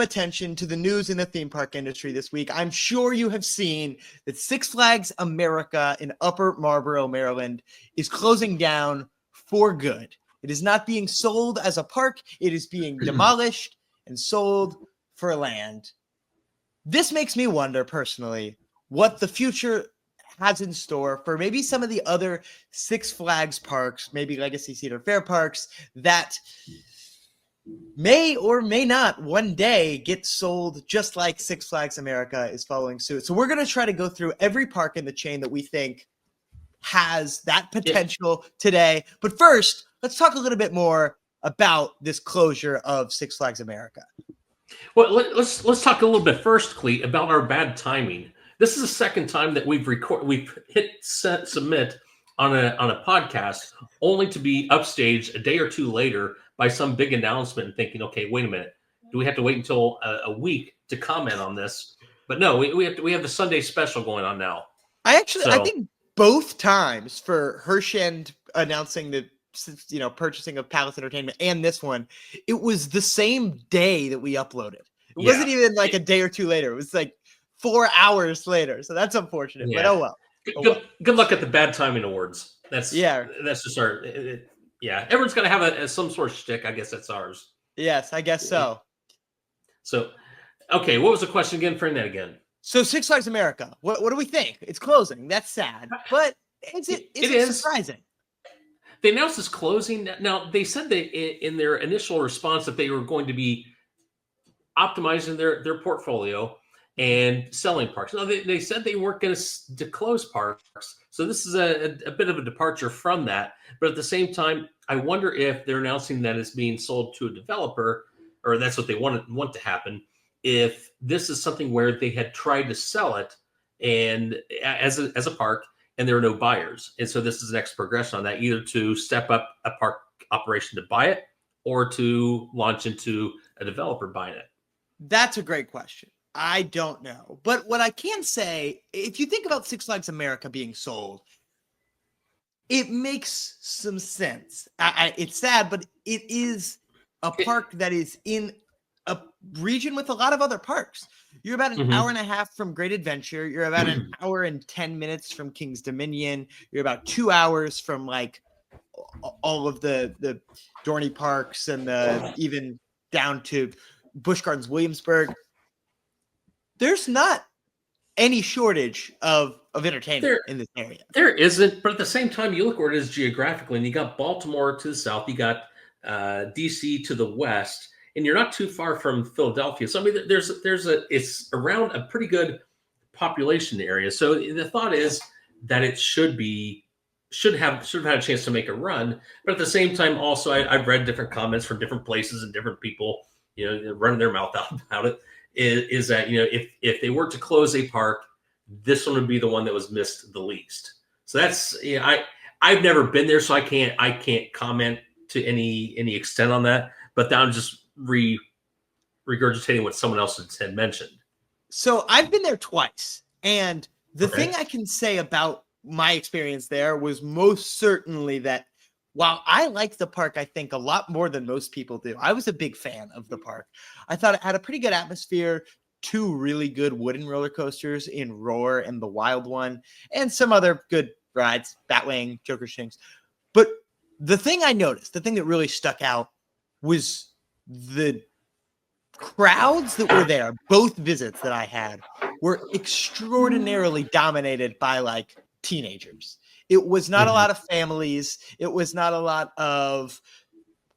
attention to the news in the theme park industry this week. I'm sure you have seen that Six Flags America in Upper Marlboro, Maryland is closing down for good. It is not being sold as a park. It is being demolished and sold for land. This makes me wonder personally what the future has in store for maybe some of the other Six Flags parks, maybe Legacy Cedar Fair parks that may or may not one day get sold, just like Six Flags America is following suit. So we're going to try to go through every park in the chain that we think has that potential today. But first, let's talk a little bit more about this closure of Six Flags America. Well, let's talk a little bit first, Clete, about our bad timing. This is the second time that we've hit submit on a podcast, only to be upstaged a day or two later by some big announcement and thinking, okay, wait a minute, do we have to wait until a week to comment on this? But no, we have the Sunday special going on now. I think both times for Hershend announcing the purchasing of Palace Entertainment and this one, it was the same day that we uploaded. It wasn't even like a day or two later. It was like 4 hours later. So that's unfortunate. Yeah. But oh well. Good luck at the bad timing awards. That's just our. Everyone's got to have some sort of shtick. I guess that's ours. Yes, I guess so. So, okay, what was the question again? Frame that again. So Six Flags America, what do we think? It's closing. That's sad, but it is surprising. They announced it's closing. Now, they said that in their initial response that they were going to be optimizing their portfolio and selling parks. No, they said they weren't going to close parks. So this is a bit of a departure from that. But at the same time, I wonder if they're announcing that it's being sold to a developer, or that's what they want to happen, if this is something where they had tried to sell it and as a park, and there are no buyers. And so this is the next progression on that, either to step up a park operation to buy it or to launch into a developer buying it. That's a great question. I don't know. But what I can say, if you think about Six Flags America being sold, it makes some sense. It's sad, but it is a park that is in a region with a lot of other parks. You're about an hour and a half from Great Adventure. You're about an hour and 10 minutes from King's Dominion. You're about 2 hours from like all of the Dorney parks and even down to Busch Gardens, Williamsburg. There's not any shortage of entertainment in this area. There isn't, but at the same time, you look where it is geographically, and you got Baltimore to the south, you got DC to the west, and you're not too far from Philadelphia. So I mean, it's around a pretty good population area. So the thought is that it should have had a chance to make a run. But at the same time, also I've read different comments from different places and different people, running their mouth out about it. Is that if they were to close a park, this one would be the one that was missed the least. So that's I've never been there, so I can't comment to any extent on that. But I'm just regurgitating what someone else had mentioned. So I've been there twice, and the thing I can say about my experience there was most certainly that while I like the park, I think a lot more than most people do. I was a big fan of the park. I thought it had a pretty good atmosphere, 2 really good wooden roller coasters in Roar and the Wild One, and some other good rides, Batwing, Joker Shinks. But the thing I noticed, the thing that really stuck out was the crowds that were there. Both visits that I had were extraordinarily dominated by like teenagers. It was not a lot of families. It was not a lot of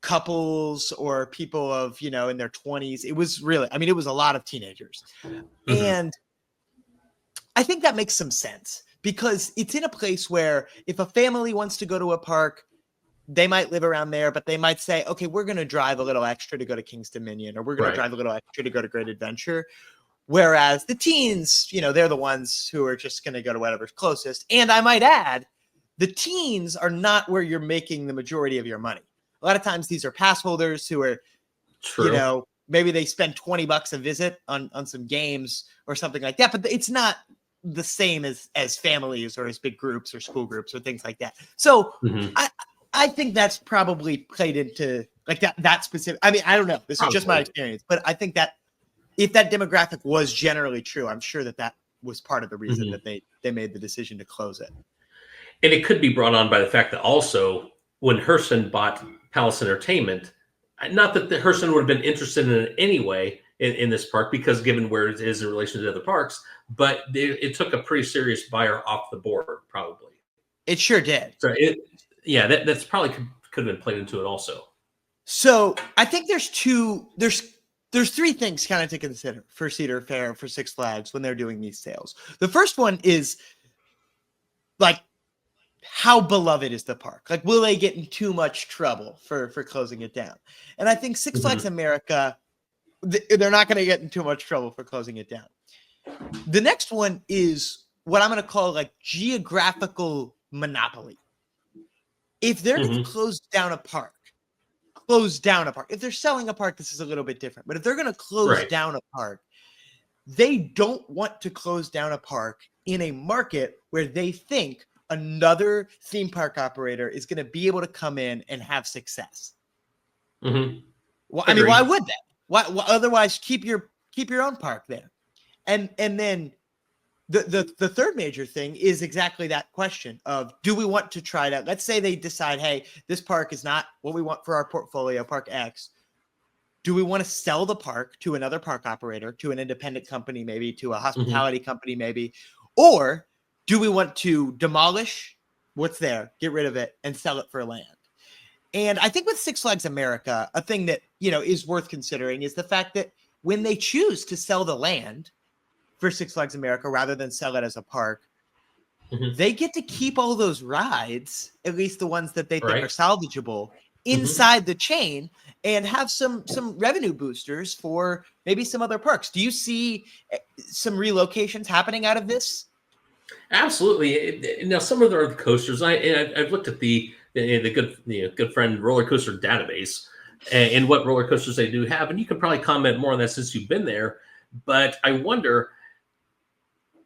couples or people of, in their 20s. It was really, it was a lot of teenagers. And I think that makes some sense because it's in a place where if a family wants to go to a park, they might live around there, but they might say, okay, we're going to drive a little extra to go to King's Dominion, or we're going to drive a little extra to go to Great Adventure. Whereas the teens, they're the ones who are just going to go to whatever's closest. And I might add, the teens are not where you're making the majority of your money. A lot of times these are pass holders who are, maybe they spend $20 a visit on some games or something like that, but it's not the same as families or as big groups or school groups or things like that. So I think that's probably played into like that specific. I don't know. This is just my experience, but I think that if that demographic was generally true, I'm sure that was part of the reason that they made the decision to close it. And it could be brought on by the fact that also when Hurston bought Palace Entertainment, not that the Hurston would have been interested in it anyway in this park, because given where it is in relation to other parks, but it took a pretty serious buyer off the board, probably. It sure did. So that's probably could have been played into it also. So I think there's three things kind of to consider for Cedar Fair, for Six Flags when they're doing these sales. The first one is like, how beloved is the park? Like, will they get in too much trouble for closing it down? And I think Six Flags America, they're not going to get in too much trouble for closing it down. The next one is what I'm going to call like geographical monopoly. If they're going to close down a park, if they're selling a park, this is a little bit different. But if they're going to close down a park, they don't want to close down a park in a market where they think another theme park operator is going to be able to come in and have success. Well, I mean, why would that? Why otherwise keep your own park there? And then the third major thing is exactly that question of, do we want to try to, let's say they decide, hey, this park is not what we want for our portfolio, Park X. Do we want to sell the park to another park operator, to an independent company, maybe to a hospitality company, maybe, or do we want to demolish what's there, get rid of it, and sell it for land? And I think with Six Flags America, a thing that, is worth considering is the fact that when they choose to sell the land for Six Flags America rather than sell it as a park, they get to keep all those rides, at least the ones that they think are salvageable, inside the chain, and have some revenue boosters for maybe some other parks. Do you see some relocations happening out of this? Absolutely. Now, some of the coasters, I've looked at the good friend roller coaster database and what roller coasters they do have, and you can probably comment more on that since you've been there. But I wonder,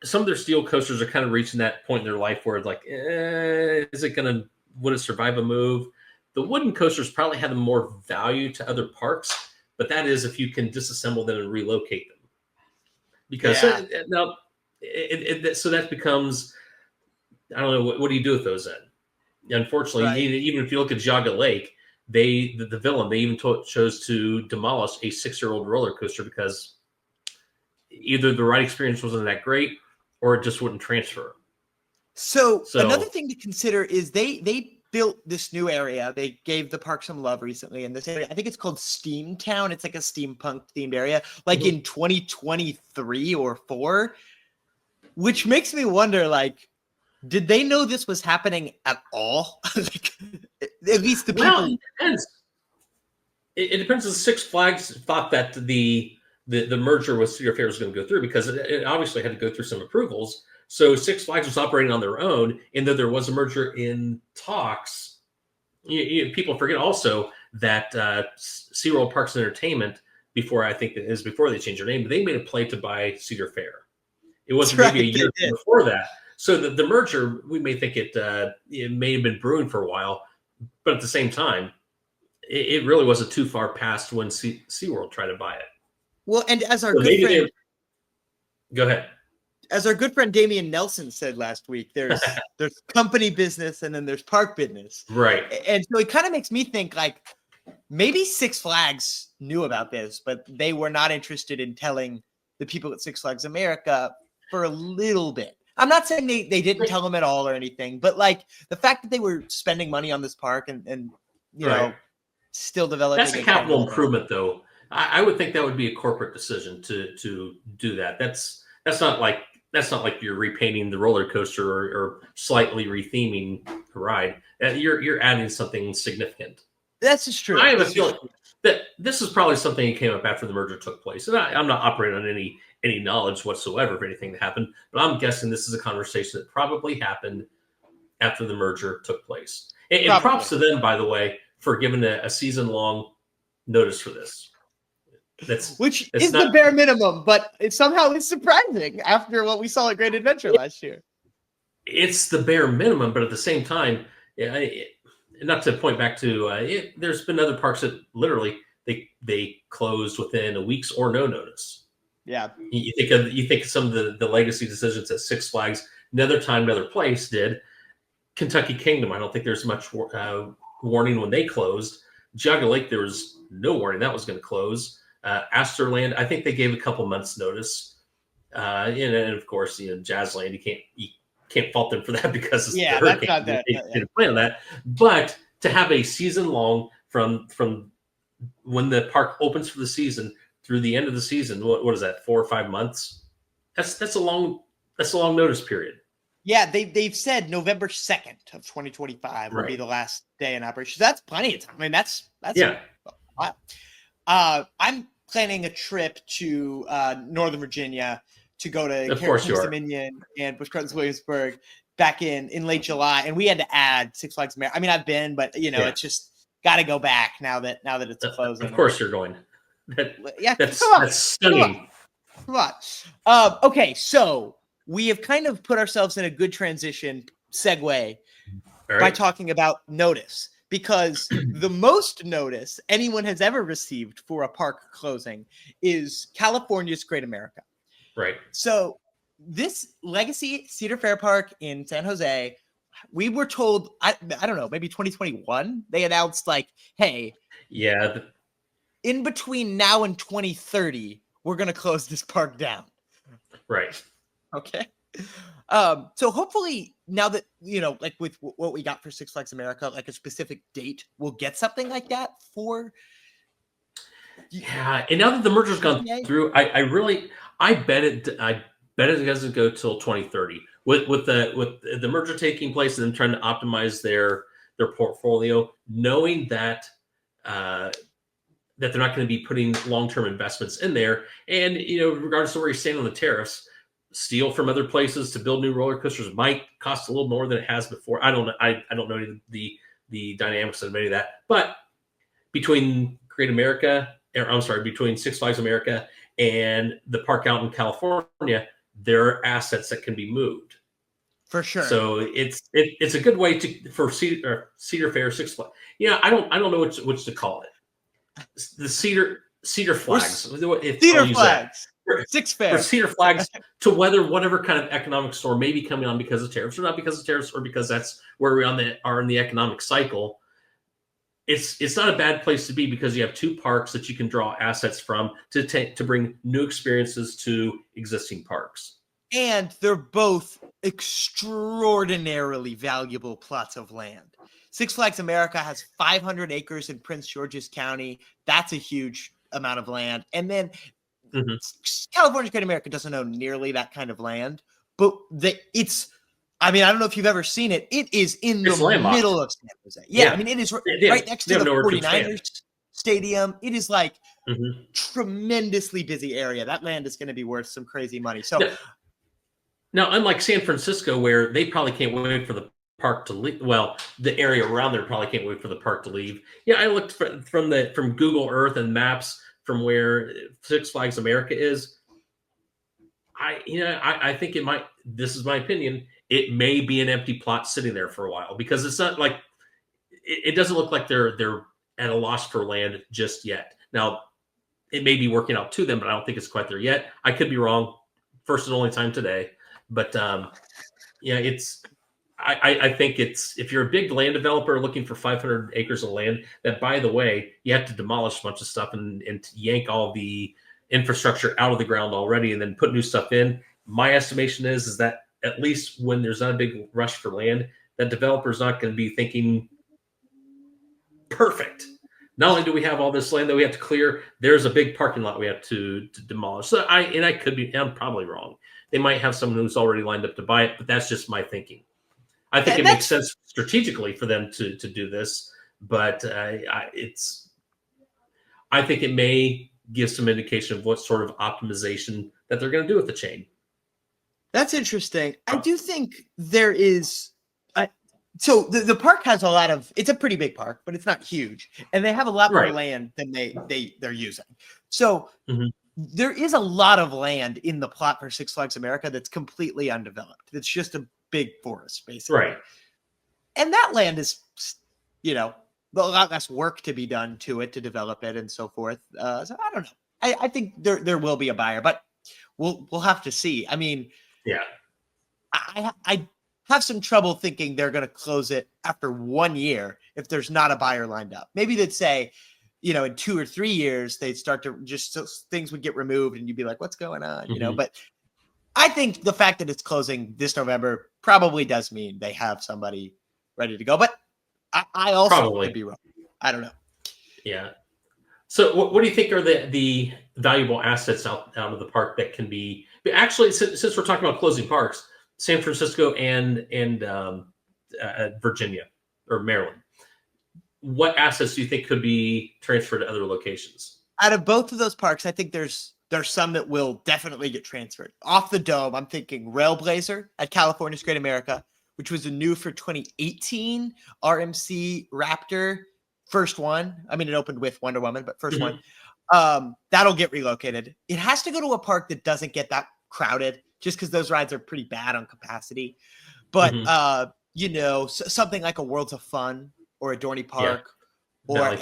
some of their steel coasters are kind of reaching that point in their life where it's like, would it survive a move? The wooden coasters probably have more value to other parks, but that is if you can disassemble them and relocate them. Because now, so that becomes, I don't know, what do you do with those then? Unfortunately, even if you look at Jaga Lake, the villain, they even chose to demolish a 6-year-old roller coaster because either the ride experience wasn't that great or it just wouldn't transfer. So another thing to consider is they built this new area. They gave the park some love recently in this area. I think it's called Steamtown. It's like a steampunk themed area, like in 2023 or 4, which makes me wonder, like, did they know this was happening at all? Like, at least the people. Well, it depends. It depends if Six Flags thought that the merger with Cedar Fair was going to go through, because it obviously had to go through some approvals. So Six Flags was operating on their own, and though there was a merger in talks, people forget also that SeaWorld Parks and Entertainment, before they changed their name, they made a play to buy Cedar Fair. It was maybe a year before that. So the merger, we may think it may have been brewing for a while, but at the same time, it really wasn't too far past when SeaWorld tried to buy it. Well, and as our good friend, go ahead. As our good friend Damian Nelson said last week, there's company business and then there's park business. Right. And so it kind of makes me think, like, maybe Six Flags knew about this, but they were not interested in telling the people at Six Flags America for a little bit. I'm not saying they didn't tell them at all or anything, but like the fact that they were spending money on this park and you know, still developing. That's a capital improvement, though. I would think that would be a corporate decision to do that. That's not like you're repainting the roller coaster or slightly retheming the ride. You're adding something significant. That's just true. I have a feeling that this is probably something that came up after the merger took place, and I'm not operating on any knowledge whatsoever of anything that happened, but I'm guessing this is a conversation that probably happened after the merger took place. And props to them, by the way, for giving a season-long notice for this. Which is the bare minimum, but it somehow is surprising after what we saw at Great Adventure last year. It's the bare minimum, but at the same time, not to point back to there's been other parks that literally they closed within a week's or no notice. Yeah. You think of some of the legacy decisions at Six Flags, another time, another place did. Kentucky Kingdom, I don't think there's much warning when they closed. Geauga Lake, there was no warning that was going to close. Astorland, I think they gave a couple months notice. And of course, Jazzland, you can't fault them for that because it's the that's hurricane. not that. They didn't plan on that. But to have a season long from when the park opens for the season through the end of the season, what is that, 4 or 5 months? That's a long notice period. Yeah, they've said November 2nd of 2025 will be the last day in operation. That's plenty of time. I mean, that's yeah. I'm planning a trip to Northern Virginia to go to Kings Dominion and Busch Gardens Williamsburg back in late July, and we had to add Six Flags America. I mean, I've been, but it's just got to go back now that it's closing. Of course, you're going. That's stunning. Come on. Okay, so we have kind of put ourselves in a good transition segue by talking about notice, because the most notice anyone has ever received for a park closing is California's Great America. Right. So this Legacy Cedar Fair Park in San Jose, we were told, I don't know, maybe 2021, they announced like, hey, in between now and 2030, we're going to close this park down. Right. Okay. So hopefully now that, like with what we got for Six Flags America, like a specific date, we'll get something like that for. Yeah. And now that the merger's gone through, I bet it doesn't go till 2030 with the merger taking place and them trying to optimize their portfolio, knowing that they're not going to be putting long-term investments in there. And, regardless of where you stand on the tariffs, steel from other places to build new roller coasters might cost a little more than it has before. I don't know. I don't know the dynamics of any of that, but between between Six Flags America and the park out in California, there are assets that can be moved. For sure. So it's a good way for Cedar Fair, Six Flags. I don't know which to call it. The Cedar Flags. Cedar Flags. Six Fair. For Cedar Flags to weather whatever kind of economic storm may be coming on because of tariffs, or not because of tariffs, or because that's where we are in the economic cycle. It's not a bad place to be, because you have two parks that you can draw assets from to bring new experiences to existing parks. And they're both extraordinarily valuable plots of land. Six Flags America has 500 acres in Prince George's County. That's a huge amount of land. And then California's Great America doesn't own nearly that kind of land, but I don't know if you've ever seen it. It is in the middle of San Jose. Yeah. I mean, it is right next to the 49ers stadium. It is like tremendously busy area. That land is going to be worth some crazy money. So now, unlike San Francisco, where they probably can't wait for the park to leave. Well, the area around there probably can't wait for the park to leave. Yeah, I looked from Google Earth and maps from where Six Flags America is. I think it might. This is my opinion. It may be an empty plot sitting there for a while, because it's not like it doesn't look like they're at a loss for land just yet. Now, it may be working out to them, but I don't think it's quite there yet. I could be wrong. First and only time today, but it's. I think if you're a big land developer looking for 500 acres of land, that, by the way, you have to demolish a bunch of stuff and yank all the infrastructure out of the ground already and then put new stuff in. My estimation is that at least when there's not a big rush for land, that developer's not going to be thinking, perfect. Not only do we have all this land that we have to clear, there's a big parking lot we have to demolish. So I'm probably wrong. They might have someone who's already lined up to buy it, but that's just my thinking. I think it makes sense strategically for them to do this, but I think it may give some indication of what sort of optimization that they're going to do with the chain. That's interesting. I do think there is. So the park has a lot of. It's a pretty big park, but it's not huge, and they have a lot more land than they're using. So there is a lot of land in the plot for Six Flags America that's completely undeveloped. It's just a big forest, basically. Right. And that land is, a lot less work to be done to it to develop it and so forth. So I don't know. I think there will be a buyer, but we'll have to see. I mean, Yeah. I have some trouble thinking they're going to close it after 1 year if there's not a buyer lined up. Maybe they'd say, in 2 or 3 years, they'd start to so things would get removed and you'd be like, what's going on? But I think the fact that it's closing this November probably does mean they have somebody ready to go. But I also could be wrong. I don't know. Yeah. So what do you think are the valuable assets out of the park that can be actually, since we're talking about closing parks, San Francisco and Virginia or Maryland, what assets do you think could be transferred to other locations? Out of both of those parks, I think there's some that will definitely get transferred. Off the dome, I'm thinking Railblazer at California's Great America, which was a new for 2018 RMC Raptor. First one. I mean, it opened with Wonder Woman, but first one. That'll get relocated. It has to go to a park that doesn't get that crowded, just because those rides are pretty bad on capacity. But something like a Worlds of Fun or a Dorney Park or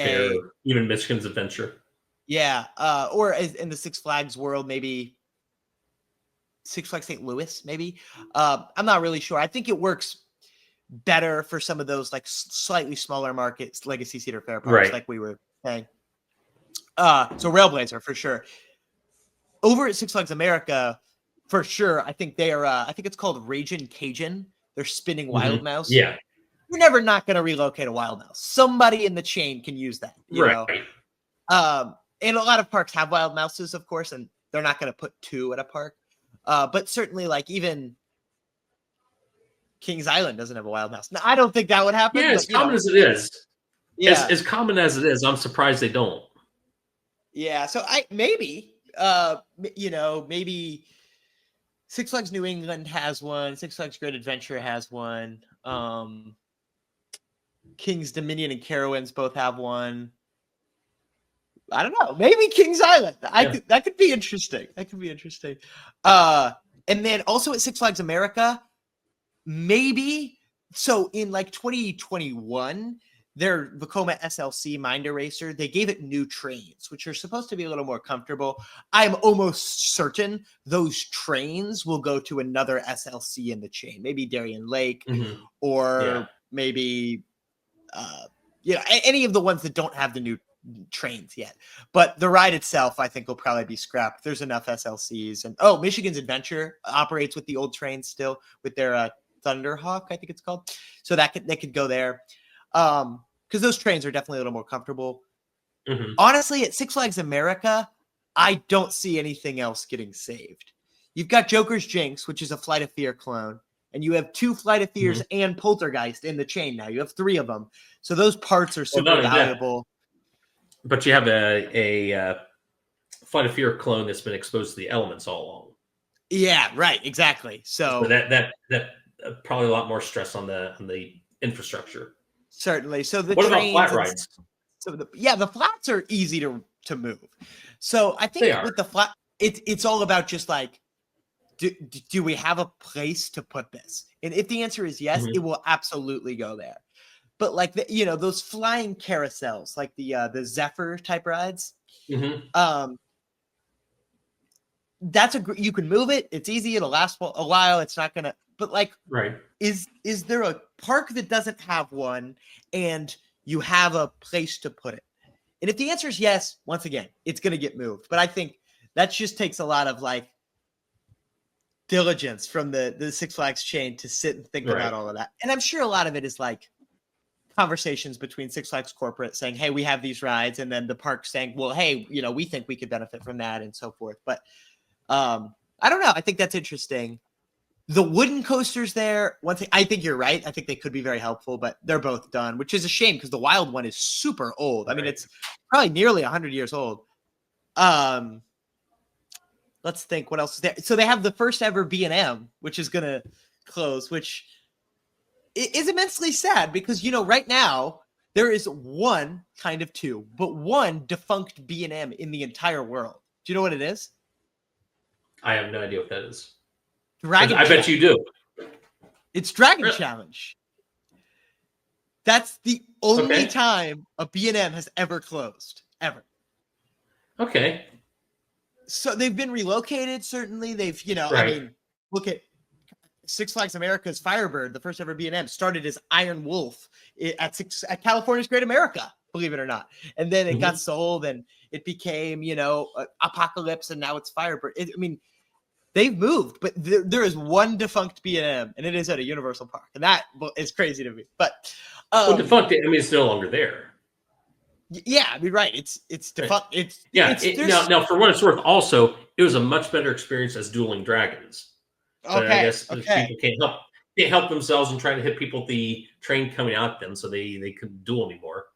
even Michigan's Adventure. Yeah, or in the Six Flags world, maybe Six Flags St. Louis, maybe. I'm not really sure. I think it works better for some of those like slightly smaller markets, Legacy Cedar Fair parks, like we were saying. So Railblazer for sure. Over at Six Flags America, for sure, I think they are. I think it's called Ragin' Cajun. They're spinning Wild Mouse. Yeah, you're never not going to relocate a Wild Mouse. Somebody in the chain can use that. You know. And a lot of parks have Wild Mouses, of course, and they're not going to put 2 at a park. But certainly, like even Kings Island doesn't have a Wild Mouse. Now, I don't think that would happen. Yeah, as common as it is. Yeah, as common as it is, I'm surprised they don't. Yeah, so maybe Six Flags New England has one. Six Flags Great Adventure has one. Kings Dominion and Carowinds both have one. I don't know. Maybe Kings Island. That could be interesting. And then also at Six Flags America, maybe. So in like 2021, their Vekoma SLC Mind Eraser, they gave it new trains, which are supposed to be a little more comfortable. I'm almost certain those trains will go to another SLC in the chain, maybe Darien Lake, or maybe any of the ones that don't have the new trains yet. But the ride itself, I think, will probably be scrapped. There's enough SLCs, and Michigan's Adventure operates with the old trains still with their Thunderhawk, I think it's called. So they could go there. Because those trains are definitely a little more comfortable. Honestly, at Six Flags America, I don't see anything else getting saved. You've got Joker's Jinx, which is a Flight of Fear clone, and you have 2 Flight of Fears and Poltergeist in the chain now. You have 3 of them. So those parts are super valuable. But you have a Flight of Fear clone that's been exposed to the elements all along. Yeah, right, exactly. So that probably a lot more stress on the infrastructure. Certainly. So what about flat rides? So the flats are easy to move. So I think with the flat, it's all about just like, do we have a place to put this? And if the answer is yes, it will absolutely go there. But like those flying carousels, like the Zephyr type rides, that's you can move it. It's easy. It'll last a while. It's not gonna. But like, is there a park that doesn't have one, and you have a place to put it? And if the answer is yes, once again, it's gonna get moved. But I think that just takes a lot of like diligence from the Six Flags chain to sit and think about all of that. And I'm sure a lot of it is like conversations between Six Flags corporate saying, hey, we have these rides, and then the park saying, well, hey, we think we could benefit from that, and so forth. But I don't know. I think that's interesting. The wooden coasters there, I think you're right. I think they could be very helpful, but they're both done, which is a shame because the wild one is super old. I mean, it's probably nearly 100 years old. Let's think what else is there. So they have the first ever B&M, which is going to close, which is immensely sad because, right now there is one, kind of 2, but one defunct B&M in the entire world. Do you know what it is? I have no idea what that is. Dragon I bet you do. It's Dragon Challenge. That's the only time a B&M has ever closed, ever. Okay. So they've been relocated. Certainly, they've I Right. mean, look at Six Flags America's Firebird, the first ever B&M, started as Iron Wolf at California's Great America, believe it or not, and then it got Mhm. sold and it became Apocalypse, and now it's Firebird. I mean, they've moved, but there is one defunct B&M, and it is at a Universal Park, and that is crazy to me. But Well, defunct. I mean, it's no longer there. yeah, I mean, right? It's Right. defunct. Yeah. It's Now, there's for what it's worth, also it was a much better experience as dueling dragons. But I guess okay. people can't help themselves and trying to hit people with the train coming at them, so they couldn't duel anymore.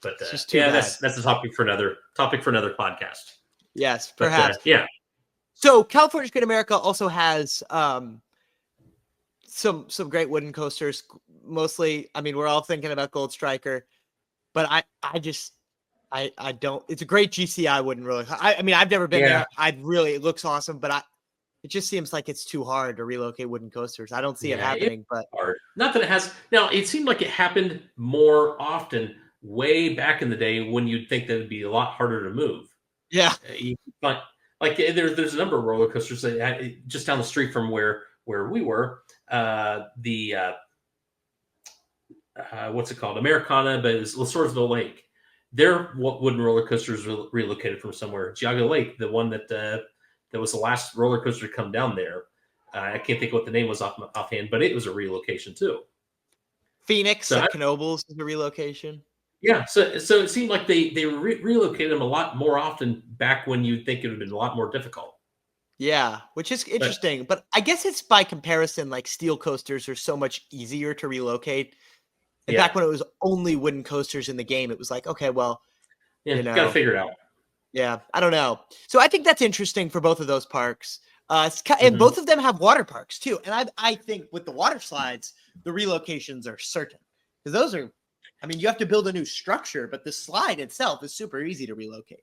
But It's just too yeah, bad. that's a topic for another podcast. Yes, But perhaps. yeah, So California's Great America also has some great wooden coasters. Mostly, I mean, we're all thinking about Gold Striker, but I don't. It's a great GC. I wouldn't really. I mean, I've never been yeah, there. It looks awesome, but it just seems like it's too hard to relocate wooden coasters. I don't see it yeah. It's happening, but hard. Not that it has. Now, it seemed like it happened more often way back in the day when you'd think that it'd be a lot harder to move. yeah, But like there's a number of roller coasters that just down the street from where we were. The what's it called? Americana, but it's Swordsville Lake. Their wooden roller coasters relocated from somewhere. Geauga Lake, the one that was the last roller coaster to come down there. I can't think of what the name was offhand, but it was a relocation too. Phoenix So at Knoebels is a relocation. yeah, so it seemed like they relocated them a lot more often back when you'd think it would have been a lot more difficult. Yeah, which is But interesting, but I guess it's by comparison, like steel coasters are so much easier to relocate. And yeah, back when it was only wooden coasters in the game, it was like, okay, well, yeah, you got to know, figure it out. yeah, I don't know. So I think that's interesting for both of those parks. And Hmm. both of them have water parks too. And I think with the water slides, the relocations are certain because those are, I mean, you have to build a new structure, but the slide itself is super easy to relocate.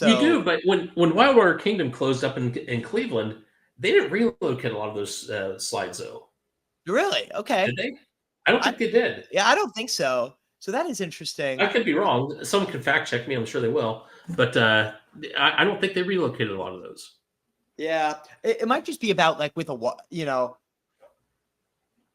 You do, So but when Wildwater Kingdom closed up in Cleveland, they didn't relocate a lot of those slides, though, really, okay, did they? I don't I think they did. yeah, I don't think so. So that is I interesting. could be wrong. Someone can fact check me. I'm sure they will. But I don't think they relocated a lot of those. Yeah, it might just be about like with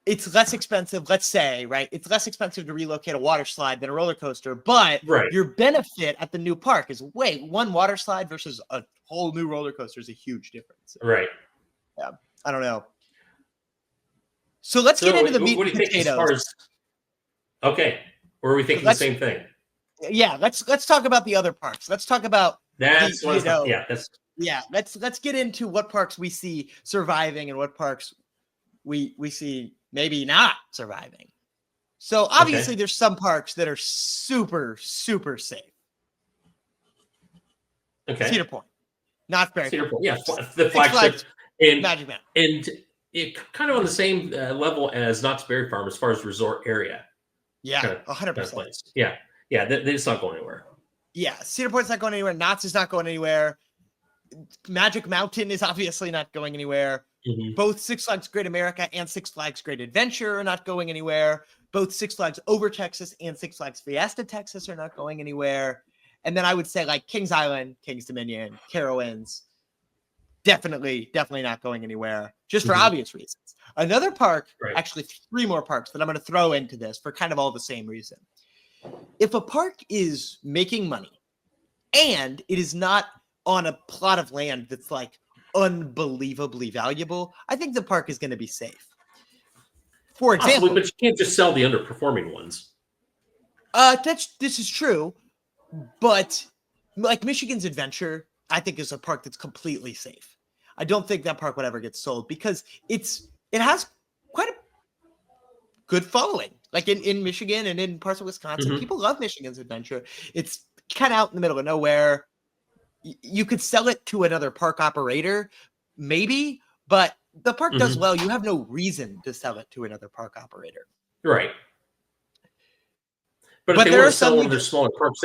it's less expensive, let's say, right? It's less expensive to relocate a water slide than a roller coaster, but Right, your benefit at the new park is one water slide versus a whole new roller coaster is a huge difference. right. Yeah, I don't know. So let's get So into the meat what do and you think as potatoes. far as okay? Or are we So thinking the same thing? let's talk about the other parks. Let's talk about the That's what it's not. Yeah, that's let's get into what parks we see surviving and what parks we see maybe not surviving. So okay. obviously there's some parks that are super safe. Okay. Cedar Point, Knott's Berry Cedar Farm, Point, yeah, the Six flagship, Flags, and Magic Mountain. and it kind of on the same level as Knott's Berry Farm as far as resort area Yeah, kind of 100%. place. Yeah, yeah, it's not going anywhere. Yeah, Cedar Point's not going anywhere. Knott's is not going anywhere. Magic Mountain is obviously not going anywhere. Hmm. Both Six Flags Great America and Six Flags Great Adventure are not going anywhere. Both Six Flags Over Texas and Six Flags Fiesta Texas are not going anywhere. And then I would say like Kings Island, Kings Dominion, Carowinds, definitely not going anywhere just for Hmm. obvious reasons. Another park, Right. actually three more parks that I'm going to throw into this for kind of all the same reason. If a park is making money and it is not on a plot of land that's like unbelievably valuable, I think the park is going to be safe. For Possibly, example, but you can't just sell the underperforming ones. this is true, but like Michigan's Adventure, I think is a park that's completely safe. I don't think that park would ever get sold because it has quite a good following. Like in Michigan and in parts of Wisconsin, Hmm. people love Michigan's Adventure. It's kind of out in the middle of nowhere. You could sell it to another park operator, maybe, but the park does Hmm. well. You have no reason to sell it to another park operator. Right. But if But they there want are to sell some one you of their do. smaller parks,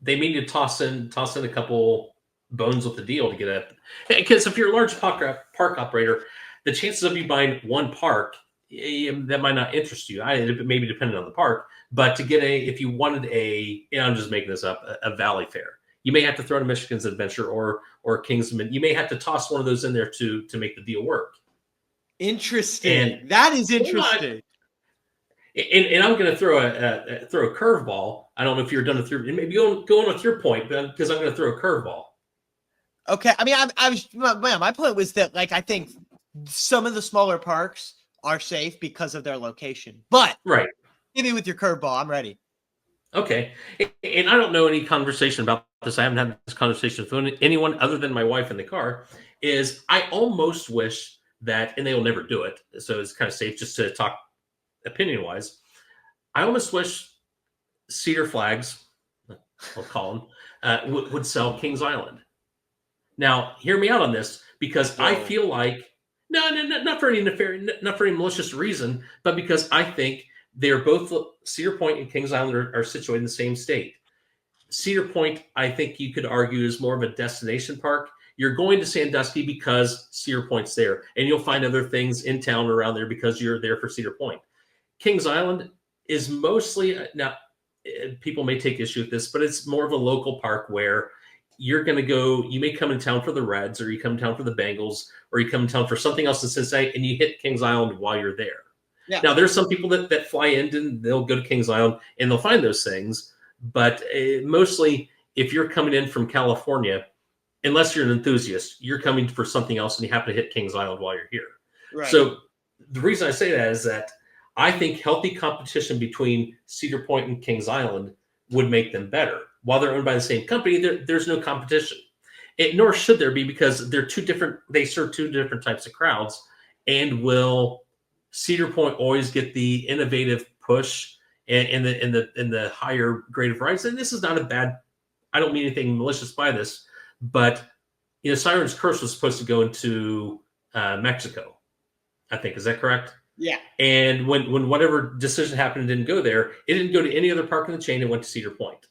they need to toss in a couple bones with the deal to get it. Because if you're a large park operator, the chances of you buying one park that might not interest you. It may be dependent on the park, but to get if you wanted I'm just making this up, a Valley Fair, you may have to throw in Michigan's Adventure or or Kingsman. You may have to toss one of those in there to make the deal work. Interesting. That is interesting. And I'm going to throw a curveball. I don't know if you're done with your, maybe go on with your point, because I'm going to throw a curveball. Okay. I mean, my point was that, like, I think some of the smaller parks are safe because of their location. But right, hit me with your curveball. I'm ready. Okay. And I don't know any conversation about this. I haven't had this conversation with anyone other than my wife in the car. Is I almost wish that, and they will never do it, so it's kind of safe just to talk opinion wise. I almost wish Cedar Flags, I'll call them, would sell Kings Island. Now, hear me out on this, because I feel like no, not for any nefarious, not for any malicious reason, but because I think they're both, Cedar Point and Kings Island are situated in the same state. Cedar Point, I think you could argue, is more of a destination park. You're going to Sandusky because Cedar Point's there, and you'll find other things in town or around there because you're there for Cedar Point. Kings Island is mostly, now people may take issue with this, but it's more of a local park where you're going to go, you may come in town for the Reds, or you come in town for the Bengals, or you come in town for something else in Cincinnati, and you hit Kings Island while you're there. Yeah. Now, there's some people that fly in and they'll go to Kings Island and they'll find those things. But mostly, if you're coming in from California, unless you're an enthusiast, you're coming for something else and you happen to hit Kings Island while you're here. Right. So the reason I say that is that I think healthy competition between Cedar Point and Kings Island would make them better. While they're owned by the same company, there's no competition. Nor should there be, because they're they serve two different types of crowds, and will Cedar Point always get the innovative push and the higher grade of rides? And this is not a bad, I don't mean anything malicious by this, but Siren's Curse was supposed to go into Mexico, I think. Is that correct? Yeah. And when whatever decision happened and didn't go there, it didn't go to any other park in the chain. It went to Cedar Point.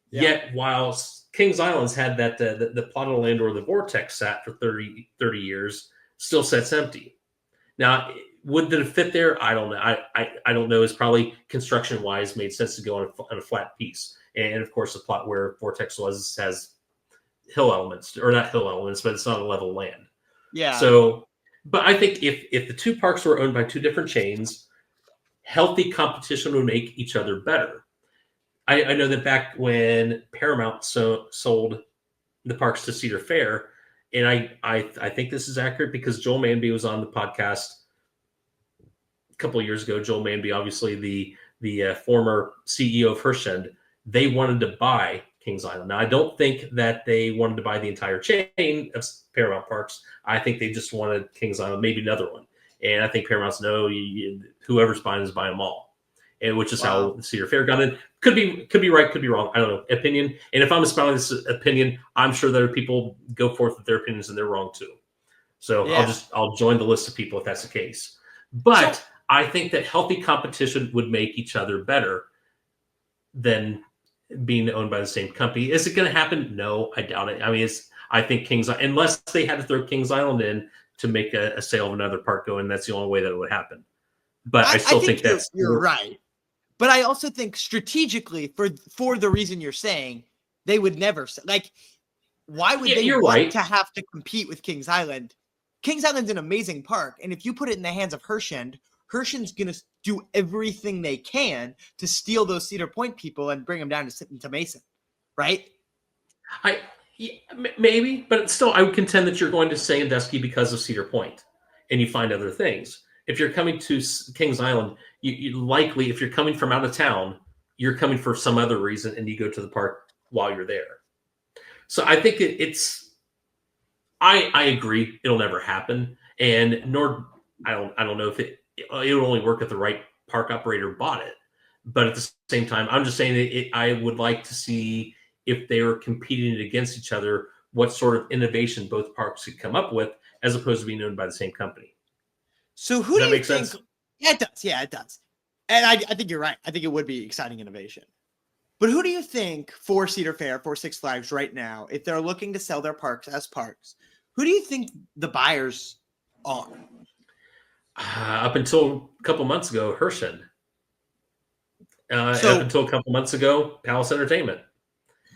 Yeah. Yet while Kings Island's had that the plot of land, or the vortex, sat for 30 years, still sits empty. Now, would it fit there? I don't know. I don't know. It's probably construction wise made sense to go on a flat piece. And of course, the plot where Vortex has hill elements, or not hill elements, but it's not a level land. Yeah. So, but I think if the two parks were owned by two different chains, healthy competition would make each other better. I know that back when Paramount sold the parks to Cedar Fair, and I think this is accurate because Joel Manby was on the podcast a couple of years ago. Joel Manby, obviously the former CEO of Herschend, they wanted to buy Kings Island. Now, I don't think that they wanted to buy the entire chain of Paramount Parks. I think they just wanted Kings Island, maybe another one. And I think Paramount's whoever's buying is buying them all, and which is how Cedar Fair got in. Could be right, could be wrong. I don't know. Opinion. And if I'm spouting this opinion, I'm sure that other people go forth with their opinions and they're wrong too. So yeah. I'll join the list of people if that's the case. But I think that healthy competition would make each other better than being owned by the same company. Is it going to happen? No, I doubt it. I mean, I think unless they had to throw Kings Island in to make a sale of another park going, that's the only way that it would happen. But I still think you're right. But I also think strategically, for the reason you're saying, they would never, like, why would they want to have to compete with Kings Island? Kings Island's an amazing park, and if you put it in the hands of Herschend, Hershend's going to do everything they can to steal those Cedar Point people and bring them down to Mason, right? Maybe, but still, I would contend that you're going to Sandusky because of Cedar Point, and you find other things. If you're coming to Kings Island, you likely, if you're coming from out of town, you're coming for some other reason, and you go to the park while you're there. So I think I agree it'll never happen, and nor I don't know if it would only work if the right park operator bought it. But at the same time, I'm just saying that I would like to see, if they were competing against each other, what sort of innovation both parks could come up with, as opposed to being owned by the same company. So who do you think? Sense? Yeah, it does. Yeah, it does. And I think you're right. I think it would be exciting innovation. But who do you think for Cedar Fair, for Six Flags right now, if they're looking to sell their parks as parks, who do you think the buyers are? Up until a couple months ago, Herschend. Up until a couple months ago, Palace Entertainment.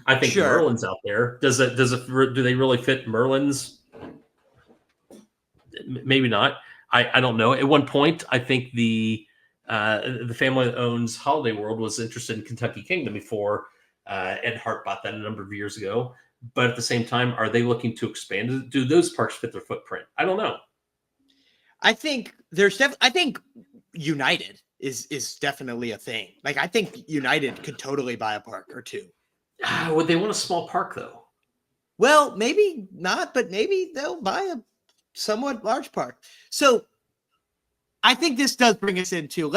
I think Sure. Merlin's out there. Do they really fit Merlin's? Maybe not. I don't know. At one point, I think the family that owns Holiday World was interested in Kentucky Kingdom before Ed Hart bought that a number of years ago. But at the same time, are they looking to expand? Do those parks fit their footprint? I don't know. I think I think United is definitely a thing. Like I think United could totally buy a park or two. Would they want a small park though? Well, maybe not, but maybe they'll buy a somewhat large park. So I think this does bring us into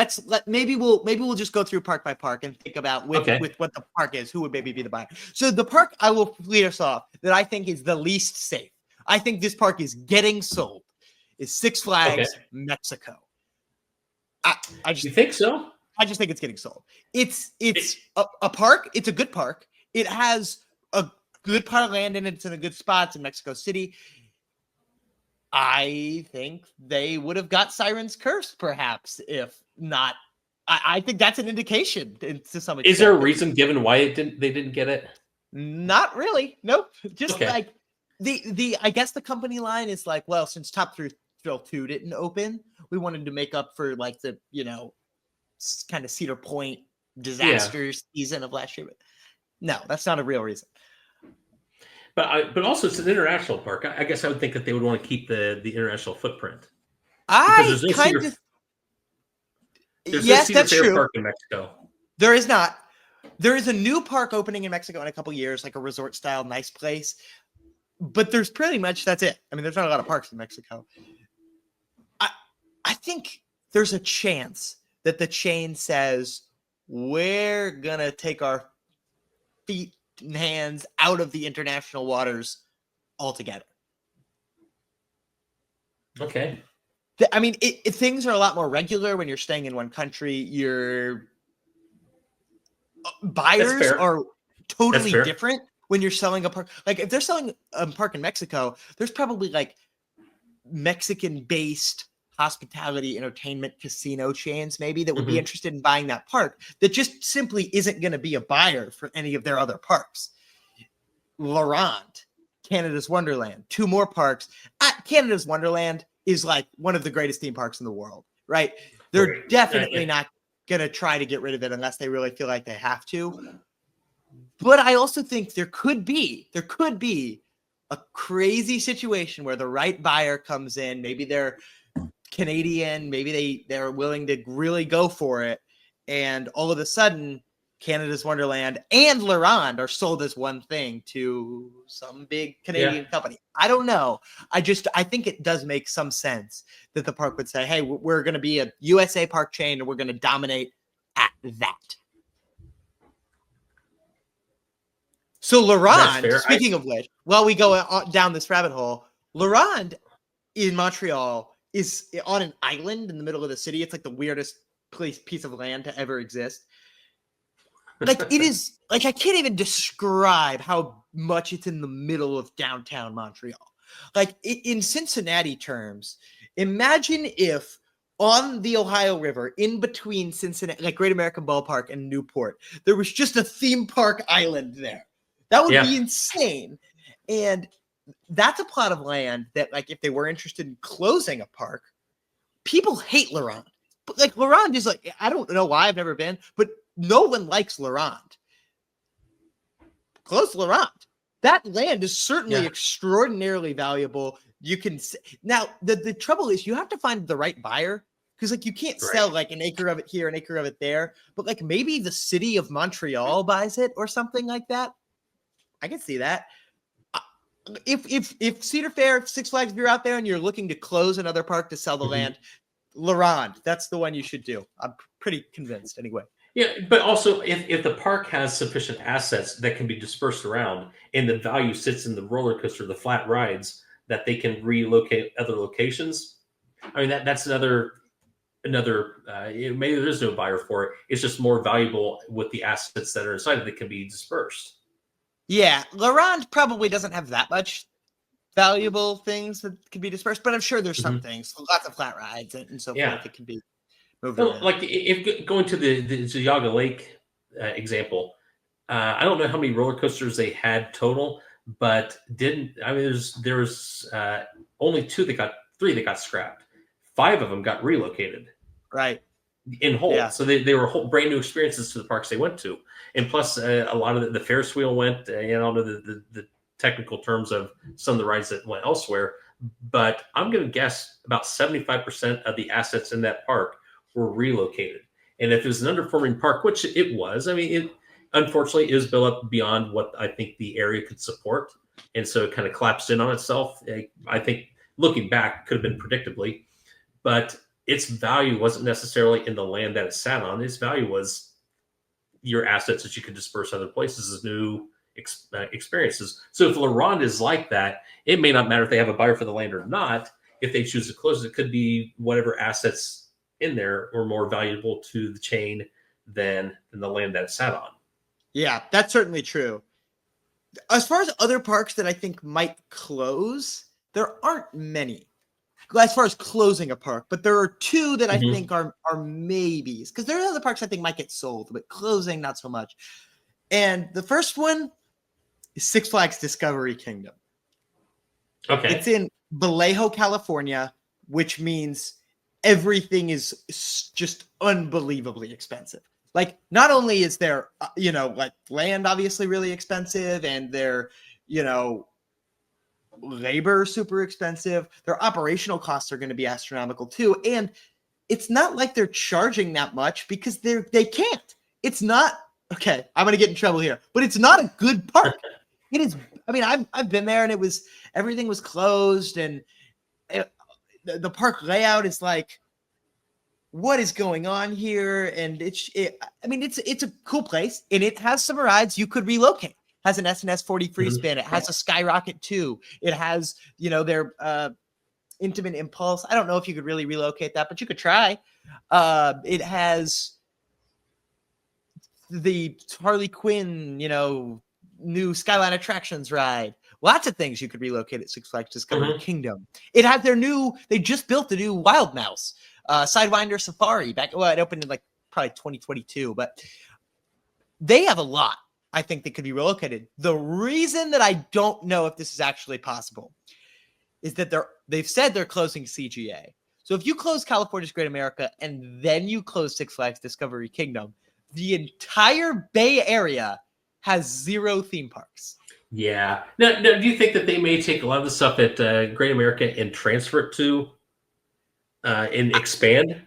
maybe we'll just go through park by park and think about with what the park is, who would maybe be the buyer. So the park I will lead us off that I think is the least safe. I think this park is getting sold. Is Six Flags Mexico. I just you think so? I just think it's getting sold. It's a park. It's a good park. It has a good part of land in it. It's in a good spot. It's in Mexico City. I think they would have got Siren's Curse, perhaps, if not. I think that's an indication to some extent. Is there a reason given why they didn't get it? Not really. Nope. Just like I guess the company line is like, well, since Top Thrill 2 didn't open, we wanted to make up for like the, kind of Cedar Point disaster season of last year. But no, that's not a real reason. But also it's an international park. I guess I would think that they would want to keep the international footprint. Yes, that's true. Park in Mexico. There is not. There is a new park opening in Mexico in a couple years, like a resort style, nice place. But there's pretty much that's it. I mean, there's not a lot of parks in Mexico. I think there's a chance that the chain says we're gonna take our feet and hands out of the international waters altogether. Okay. I mean, things are a lot more regular when you're staying in one country. Your buyers are totally different when you're selling a park. Like if they're selling a park in Mexico, there's probably like Mexican-based hospitality, entertainment, casino chains maybe that would be interested in buying that park that just simply isn't going to be a buyer for any of their other parks. Laurent, Canada's Wonderland, 2 more parks. Canada's Wonderland is like one of the greatest theme parks in the world, right? They're definitely not going to try to get rid of it unless they really feel like they have to. But I also think there could be a crazy situation where the right buyer comes in. Maybe they're Canadian, maybe they're willing to really go for it, and all of a sudden Canada's Wonderland and Laurent are sold as one thing to some big Canadian company. I don't know. I think it does make some sense that the park would say, hey, we're going to be a USA park chain and we're going to dominate at that. So Laurent, speaking of which, while we go down this rabbit hole, Laurent in Montreal is on an island in the middle of the city. It's like the weirdest piece of land to ever exist. Like it is like I can't even describe how much it's in the middle of downtown Montreal. Like in Cincinnati terms, imagine if on the Ohio River, in between Cincinnati, like Great American Ballpark and Newport, there was just a theme park island there. That would be insane. And that's a plot of land that, like, if they were interested in closing a park, people hate Laurent. But like Laurent is like, I don't know why, I've never been, but no one likes Laurent. Close Laurent. That land is certainly extraordinarily valuable. You can now the trouble is you have to find the right buyer, because like you can't sell like an acre of it here, an acre of it there. But like maybe the city of Montreal buys it or something like that. I can see that. If Cedar Fair, if Six Flags, if you're out there and you're looking to close another park to sell the land, Laurent, that's the one you should do. I'm pretty convinced anyway. Yeah, but also if the park has sufficient assets that can be dispersed around and the value sits in the roller coaster, the flat rides, that they can relocate other locations. I mean, that's another maybe there's no buyer for it. It's just more valuable with the assets that are inside that can be dispersed. Yeah, Laurent probably doesn't have that much valuable things that could be dispersed, but I'm sure there's some things, lots of flat rides and so forth that can be moved around. Like if going to the Zayaga Lake example, I don't know how many roller coasters they had total, but didn't I mean there's only three that got scrapped. Five of them got relocated Right. in whole. Yeah. So they were whole, brand new experiences to the parks they went to. And plus, a lot of the Ferris wheel went, I don't know the technical terms of some of the rides that went elsewhere, but I'm going to guess about 75% of the assets in that park were relocated. And if it was an underperforming park, which it was, I mean, it unfortunately is built up beyond what I think the area could support. And so it kind of collapsed in on itself. I think looking back could have been predictably, but its value wasn't necessarily in the land that it sat on. Its value was your assets that you could disperse other places as new experiences. So if LaRonde is like that, it may not matter if they have a buyer for the land or not. If they choose to close it, could be whatever assets in there are more valuable to the chain than the land that it sat on. Yeah, that's certainly true. As far as other parks that I think might close, there aren't many as far as closing a park, but there are two that I think are maybes, because there are other parks I think might get sold, but closing not so much. And the first one is Six Flags Discovery Kingdom. Okay. It's in Vallejo, California, which means everything is just unbelievably expensive. Like, not only is there, like land obviously really expensive, and their, labor super expensive. Their operational costs are going to be astronomical too. And it's not like they're charging that much because they can't. It's not, okay, I'm going to get in trouble here, but it's not a good park. It is. I mean, I've been there, and everything was closed, and the park layout is like, what is going on here? And it's a cool place, and it has some rides you could relocate. Has an SNS 40 free spin. It has a Skyrocket 2. It has, their Intimate Impulse. I don't know if you could really relocate that, but you could try. It has the Harley Quinn, new Skyline Attractions ride. Lots of things you could relocate at Six Flags Discovery Kingdom. It had they just built the new Wild Mouse Sidewinder Safari it opened in probably 2022, but they have a lot. I think they could be relocated. The reason that I don't know if this is actually possible is that they've said they're closing CGA. So if you close California's Great America and then you close Six Flags Discovery Kingdom, the entire Bay Area has 0 theme parks. Yeah. Now, do you think that they may take a lot of the stuff at Great America and transfer it to and expand?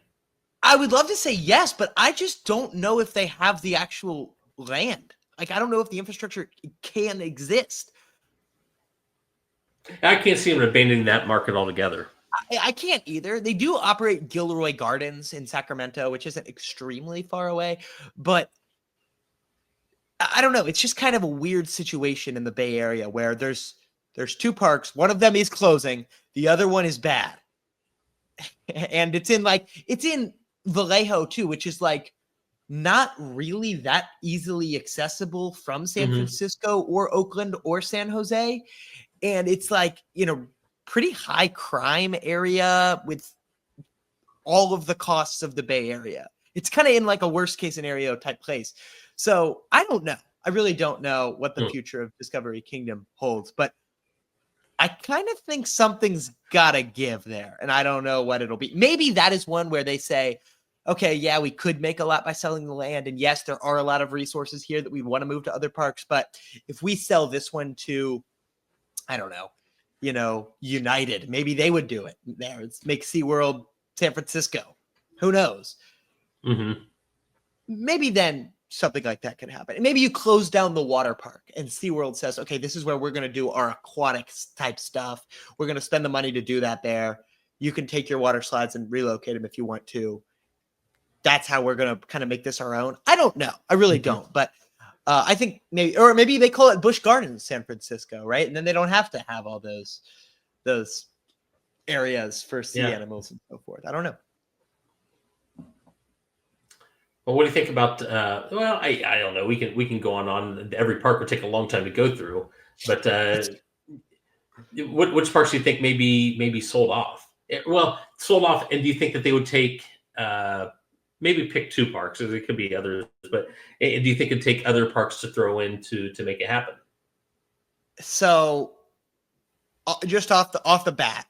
I would love to say yes, but I just don't know if they have the actual land. Like, I don't know if the infrastructure can exist. I can't see them abandoning that market altogether. I can't either. They do operate Gilroy Gardens in Sacramento, which isn't extremely far away, but I don't know. It's just kind of a weird situation in the Bay Area where there's 2 parks. One of them is closing. The other one is bad. And it's in Vallejo too, which is not really that easily accessible from San Francisco or Oakland or San Jose. And it's pretty high crime area with all of the costs of the Bay Area. It's kind of in a worst case scenario type place. So I don't know. I really don't know what the future of Discovery Kingdom holds, but I kind of think something's got to give there, and I don't know what it'll be. Maybe that is one where they say, okay, yeah, we could make a lot by selling the land. And yes, there are a lot of resources here that we want to move to other parks. But if we sell this one to, I don't know, United, maybe they would do it there. Let's make SeaWorld San Francisco. Who knows? Maybe then something like that could happen. And maybe you close down the water park and SeaWorld says, okay, this is where we're going to do our aquatics type stuff. We're going to spend the money to do that there. You can take your water slides and relocate them if you want to. That's how we're going to kind of make this our own. I don't know. I really don't. But I think maybe they call it Busch Gardens, San Francisco, right? And then they don't have to have all those areas for sea animals and so forth. I don't know. Well, what do you think about? Well, I don't know. We can go on. Every park would take a long time to go through. But which parks do you think maybe sold off? Well, sold off, and do you think that they would take maybe pick 2 parks, or it could be others, but do you think it'd take other parks to throw in to make it happen? So just off the bat,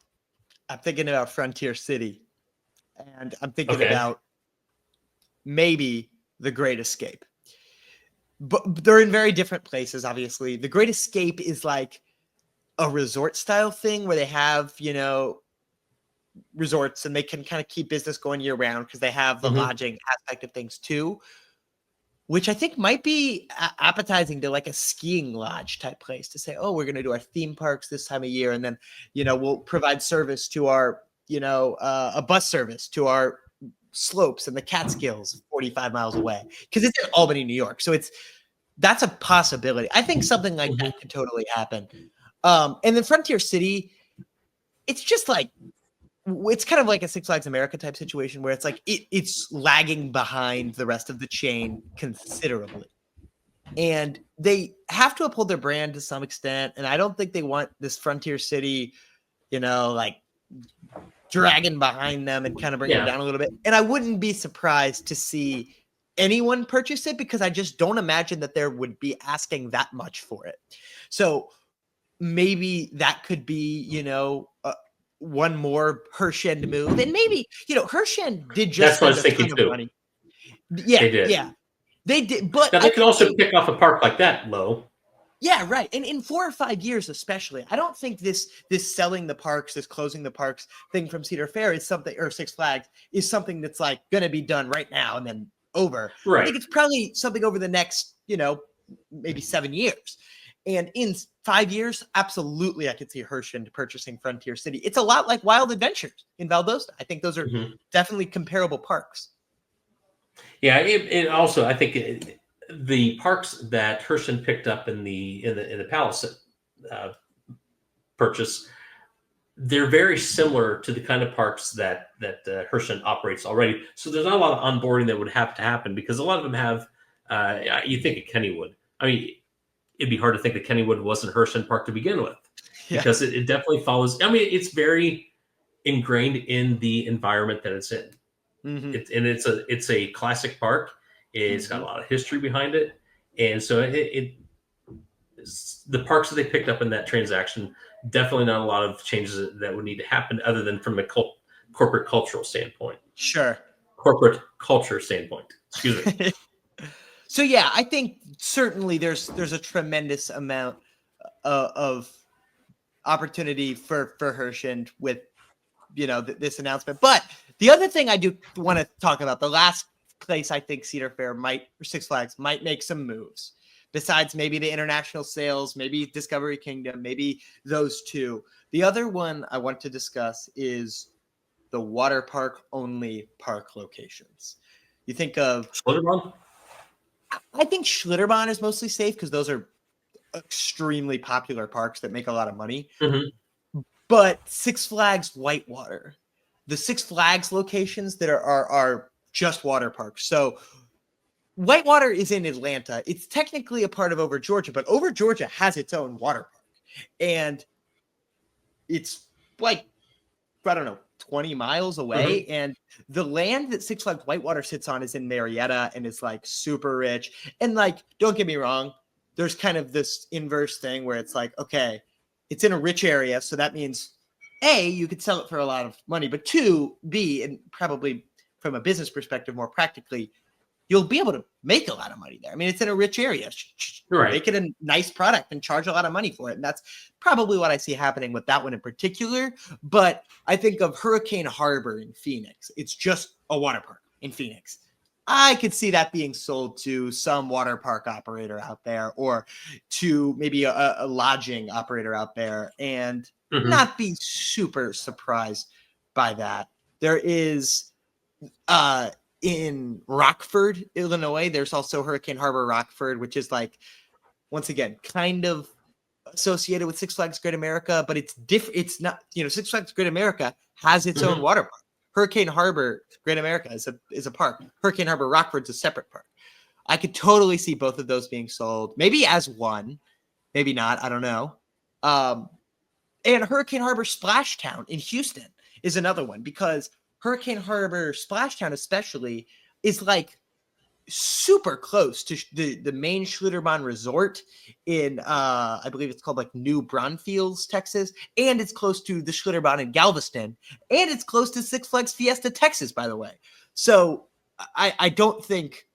I'm thinking about Frontier City, and I'm thinking Okay. about maybe The Great Escape. But they're in very different places, obviously. The Great Escape is like a resort style thing where they have, resorts and they can kind of keep business going year round because they have the Mhm. lodging aspect of things too, which I think might be appetizing to like a skiing lodge type place to say, oh, we're going to do our theme parks this time of year. And then, we'll provide service to our, a bus service to our slopes and the Catskills 45 miles away because it's in Albany, New York. So that's a possibility. I think something like Mhm. that could totally happen. And then Frontier City, it's just like it's kind of like a Six Flags America type situation where it's like it's lagging behind the rest of the chain considerably. And they have to uphold their brand to some extent. And I don't think they want this Frontier City, like dragging behind them and kind of bring them Yeah. down a little bit. And I wouldn't be surprised to see anyone purchase it because I just don't imagine that there would be asking that much for it. So maybe that could be, one more Hershend move. And maybe, Hershend did just That's what I spend was a thinking ton of too. money. Yeah, They did. yeah. They did, but Now I they could think also kick off a park like that low. yeah, right. And in 4 or 5 years, especially, I don't think this selling the parks, this closing the parks thing from Cedar Fair is something, or Six Flags is something that's like going to be done right now and then over. I Right. think it's probably something over the next, maybe 7 years. And in 5 years, absolutely, I could see Hershend purchasing Frontier City. It's a lot like Wild Adventures in Valdosta. I think those are Mhm. definitely comparable parks. Yeah, it also I think the parks that Herschend picked up in the Palace uh, purchase, they're very similar to the kind of parks that Herschend operates already. So there's not a lot of onboarding that would have to happen because a lot of them have. You think of Kennywood. I mean, it'd be hard to think that Kennywood wasn't Herschend Park to begin with Yeah. because it definitely follows. I mean, it's very ingrained in the environment that it's in. Mm-hmm. It's a classic park. It's got a Mm-hmm. lot of history behind it, and so the parks that they picked up in that transaction, definitely not a lot of changes that would need to happen other than from a corporate cultural standpoint, Sure. corporate culture standpoint. Excuse me. So yeah, I think certainly there's a tremendous amount of opportunity for Hershend with this announcement. But the other thing I do want to talk about, the last place I think Cedar Fair or Six Flags might make some moves, besides maybe the international sales, maybe Discovery Kingdom, maybe those two. The other one I want to discuss is the water park only park locations. You think of Schlitterbahn? I think Schlitterbahn is mostly safe because those are extremely popular parks that make a lot of money. Mm-hmm. But Six Flags Whitewater, the Six Flags locations that are just water parks. So Whitewater is in Atlanta. It's technically a part of Over Georgia, but Over Georgia has its own water park. And it's like, I don't know, 20 miles away. Mm-hmm. And the land that Six Flags Whitewater sits on is in Marietta and it's like super rich. And like, don't get me wrong, there's kind of this inverse thing where it's like, okay, it's in a rich area. So that means A, you could sell it for a lot of money, but two, B, and probably from a business perspective, more practically, you'll be able to make a lot of money there. I mean, it's in a rich area. Right. Make it a nice product and charge a lot of money for it. And that's probably what I see happening with that one in particular. But I think of Hurricane Harbor in Phoenix. It's just a water park in Phoenix. I could see that being sold to some water park operator out there or to maybe a lodging operator out there and Mm-hmm. not be super surprised by that. There is in Rockford, Illinois, there's also Hurricane Harbor Rockford, which is like, once again, kind of associated with Six Flags Great America, but it's different. It's not, Six Flags Great America has its own Mm-hmm. water park. Hurricane Harbor Great America is a park. Hurricane Harbor Rockford's a separate park. I could totally see both of those being sold, maybe as one, maybe not. I don't know. And Hurricane Harbor Splashtown in Houston is another one because Hurricane Harbor Splashtown, especially, is like super close to the main Schlitterbahn resort in I believe it's called like New Braunfels, Texas, and it's close to the Schlitterbahn in Galveston, and it's close to Six Flags Fiesta, Texas, by the way. So I don't think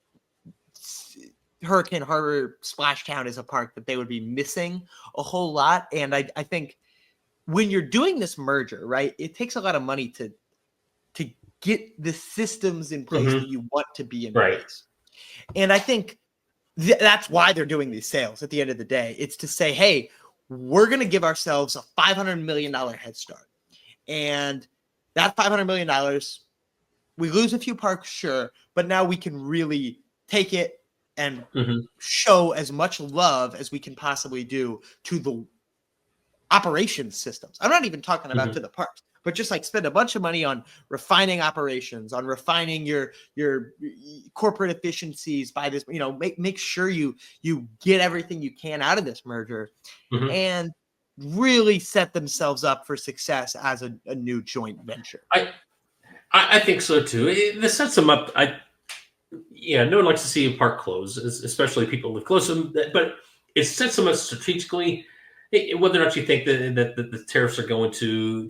Hurricane Harbor Splashtown is a park that they would be missing a whole lot. And I think when you're doing this merger, right, it takes a lot of money to get the systems in place that you want to be in place. And I think that's why they're doing these sales at the end of the day. It's to say, hey, we're going to give ourselves a $500 million head start. And that $500 million, we lose a few parks, sure, but now we can really take it and show as much love as we can possibly do to the operations systems. I'm not even talking about to the parks, but just like spend a bunch of money on refining operations, on refining your corporate efficiencies by this, make sure you get everything you can out of this merger and really set themselves up for success as a new joint venture. I think so too. This sets them up. No one likes to see a park close, especially people who live close to them, but it sets them up strategically. Whether or not you think that the tariffs are going to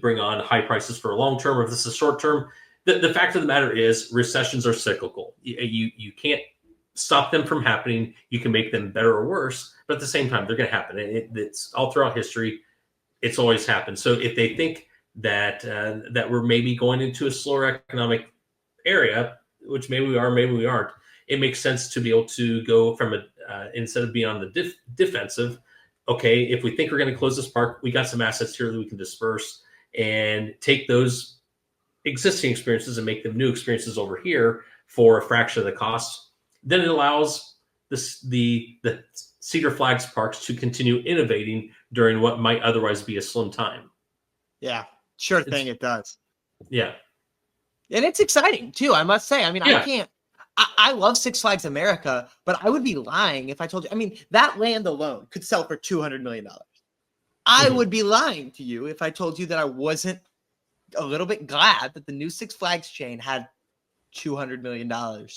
bring on high prices for a long term, or if this is short term, the fact of the matter is recessions are cyclical. You can't stop them from happening. You can make them better or worse, but at the same time, they're going to happen. It's all throughout history. It's always happened. So if they think that we're maybe going into a slower economic area, which maybe we are, maybe we aren't, it makes sense to be able to go from instead of being on the defensive. Okay, if we think we're going to close this park, we got some assets here that we can disperse and take those existing experiences and make them new experiences over here for a fraction of the cost. Then it allows the Cedar Flags parks to continue innovating during what might otherwise be a slim time. Yeah, sure thing. It does. Yeah. And it's exciting too, I must say. I mean, I love Six Flags America, but I would be lying if I told you. I mean, that land alone could sell for $200 million. I would be lying to you if I told you that I wasn't a little bit glad that the new Six Flags chain had $200 million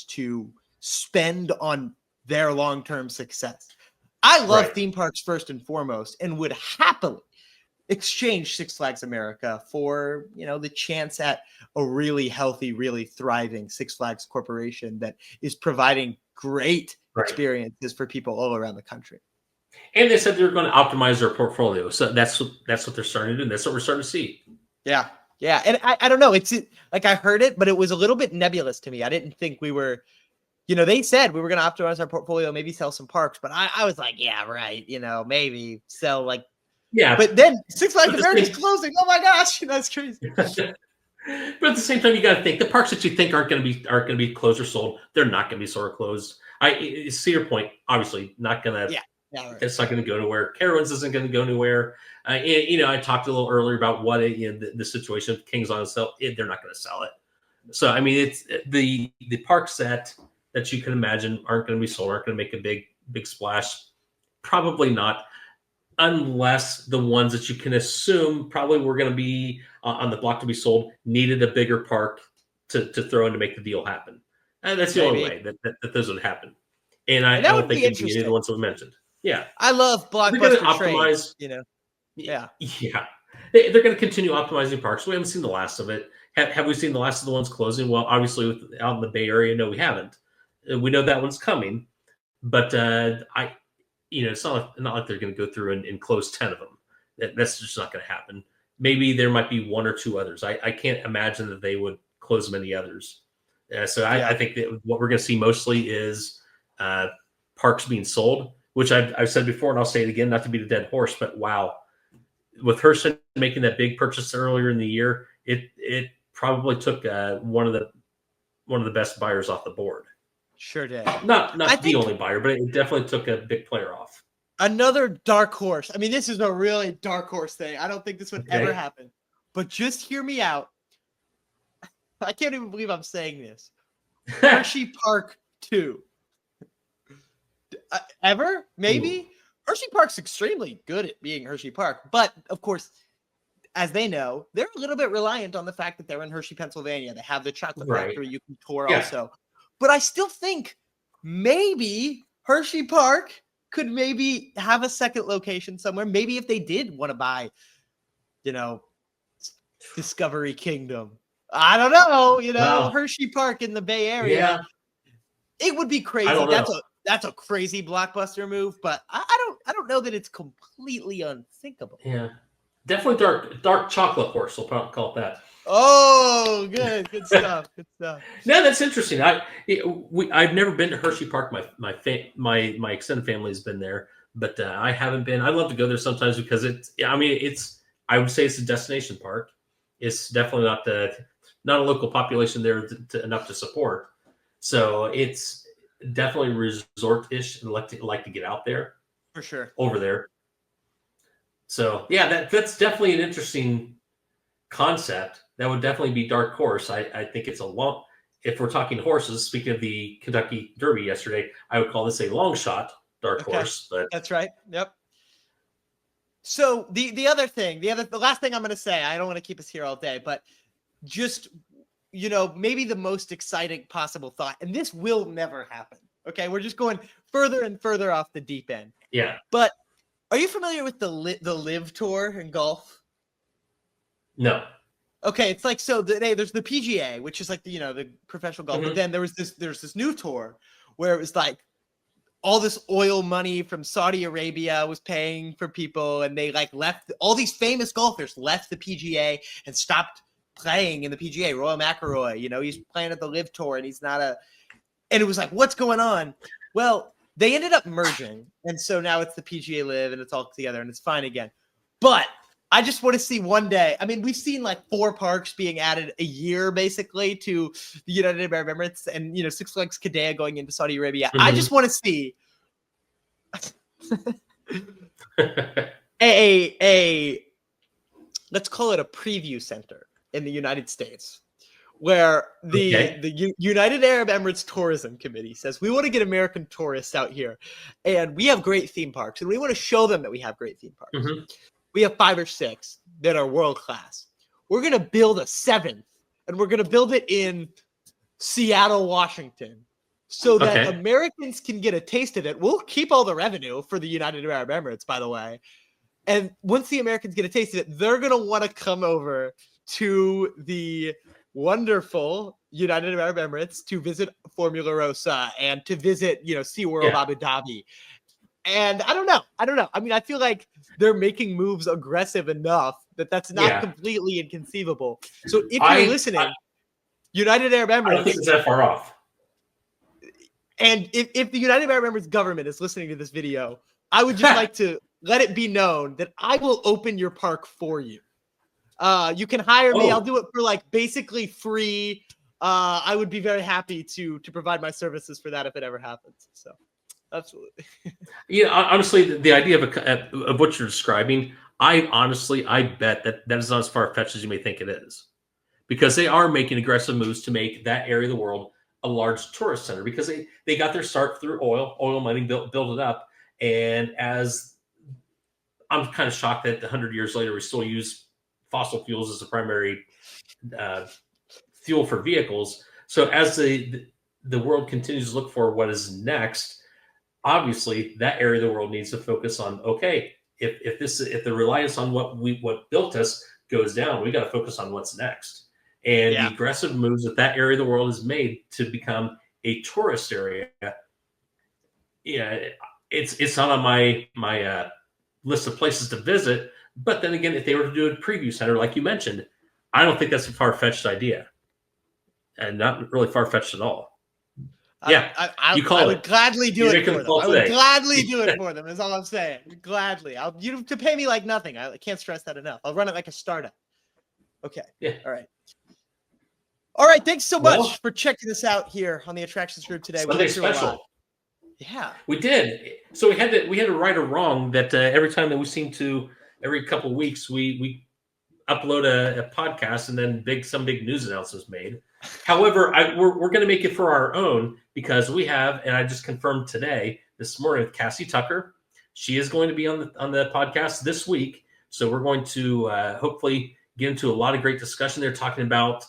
to spend on their long-term success. I love theme parks first and foremost, and would happily exchange Six Flags America for, the chance at a really healthy, really thriving Six Flags Corporation that is providing great experiences for people all around the country. And they said they're going to optimize their portfolio. So that's what they're starting to do. And that's what we're starting to see. Yeah. Yeah. And I don't know. It's like, I heard it, but it was a little bit nebulous to me. I didn't think we were, they said we were going to optimize our portfolio, maybe sell some parks, but I was like, yeah, right. Maybe sell like, but then Six Flags America's closing. Oh my gosh, that's crazy. But at the same time, you got to think the parks that you think aren't going to be closed or sold, they're not going to be sort of closed. Cedar Point, obviously, not going to. Yeah, it's not going to go nowhere. Carowinds isn't going to go anywhere. I talked a little earlier about what the situation of Kings Island sell. They're not going to sell it. So I mean, it's the parks that you can imagine aren't going to be sold, aren't going to make a big splash. Probably not. Unless the ones that you can assume probably were going to be on the block to be sold needed a bigger park to throw in to make the deal happen. And that's the only way that those would happen. And I don't think it'd be any of the ones that we mentioned. Yeah. I love blockbuster trades, Yeah. Yeah. They're going to continue optimizing parks. We haven't seen the last of it. Have we seen the last of the ones closing? Well, obviously out in the Bay Area, no, we haven't. We know that one's coming. But it's not like they're going to go through and close 10 of them. That's just not going to happen. Maybe there might be one or two others. I can't imagine that they would close many others. I think that what we're going to see mostly is parks being sold, which I've said before, and I'll say it again, not to beat a dead horse, but wow. With Hurston making that big purchase earlier in the year, it probably took one of the best buyers off the board. Sure did. Not the only buyer, but it definitely took a big player off. Another dark horse. I mean, this is a really dark horse thing. I don't think this would ever happen. But just hear me out. I can't even believe I'm saying this. Hershey Park 2. Ever? Maybe? Hershey Park's extremely good at being Hershey Park. But, of course, as they know, they're a little bit reliant on the fact that they're in Hershey, Pennsylvania. They have the chocolate Right. factory you can tour Yeah. also. But I still think maybe Hershey Park could maybe have a second location somewhere. Maybe if they did want to buy, Discovery Kingdom. I don't know, Wow. Hershey Park in the Bay Area. Yeah. It would be crazy. I don't know. That's a crazy blockbuster move, but I don't know that it's completely unthinkable. Yeah. Definitely dark chocolate horse. We'll probably call it that. Oh, good stuff. Good stuff. No, that's interesting. I've never been to Hershey Park. My extended family has been there, but I haven't been. I love to go there sometimes because I would say it's a destination park. It's definitely not a local population there enough to support. So it's definitely resort-ish and like to get out there For sure. over there. So yeah, that's definitely an interesting concept. That would definitely be dark horse. I think it's if we're talking horses, speaking of the Kentucky Derby yesterday, I would call this a long shot dark horse. But that's right. Yep. So the other thing, the last thing I'm going to say, I don't want to keep us here all day, but just, maybe the most exciting possible thought, and this will never happen. Okay. We're just going further and further off the deep end. Yeah. But are you familiar with the Live Tour in golf? No. Okay. It's like, so there's the PGA, which is like the professional golf. Mm-hmm. But then there's this new tour where it was like, all this oil money from Saudi Arabia was paying for people, and they left all these famous golfers left the PGA and stopped playing in the PGA. Roy McIlroy, he's playing at the Live Tour, and he's not and it was like, what's going on? Well, they ended up merging, and so now it's the PGA Live, and it's all together, and it's fine again. But I just want to see one day. I mean, we've seen 4 parks being added a year, basically, to the United Arab Emirates, and Six Flags Qiddiya going into Saudi Arabia. Mm-hmm. I just want to see a let's call it a preview center in the United States, where the United Arab Emirates Tourism Committee says, we want to get American tourists out here, and we have great theme parks, and we want to show them that we have great theme parks. Mm-hmm. We have 5 or 6 that are world class. We're going to build a 7th, and we're going to build it in Seattle, Washington, so that Americans can get a taste of it. We'll keep all the revenue for the United Arab Emirates, by the way. And once the Americans get a taste of it, they're going to want to come over to the wonderful United Arab Emirates to visit Formula Rossa and to visit, SeaWorld Abu Dhabi. And I don't know. I mean, I feel like they're making moves aggressive enough that that's not completely inconceivable. So if you're listening, United Arab Emirates. I don't think it's that far off. And if the United Arab Emirates government is listening to this video, I would just like to let it be known that I will open your park for you. You can hire me. I'll do it for basically free. I would be very happy to provide my services for that if it ever happens. So. Absolutely. Honestly, the idea of what you're describing, I bet that is not as far-fetched as you may think it is, because they are making aggressive moves to make that area of the world a large tourist center, because they got their start through oil money, built it up, and as I'm kind of shocked that 100 years later we still use fossil fuels as the primary fuel for vehicles. So as the world continues to look for what is next, obviously that area of the world needs to focus on, if the reliance on what built us goes down, we got to focus on what's next. And the aggressive moves that area of the world has made to become a tourist area, it's not on my list of places to visit. But then again, if they were to do a preview center, like you mentioned, I don't think that's a far-fetched idea, and not really far-fetched at all. I would gladly do it for them. I would gladly do it for them. Is all I'm saying. Gladly. To pay me like nothing. I can't stress that enough. I'll run it like a startup. Okay. Yeah. All right. Thanks so much for checking us out here on the Attractions Group today. Sunday special. Yeah, we did. So we had to right or wrong that every time that we seem to, every couple of weeks, we upload a podcast and then some big news announcements made. However, we're going to make it for our own, because we have, and I just confirmed this morning with Cassie Tucker, she is going to be on the podcast this week. So we're going to hopefully get into a lot of great discussion there, talking about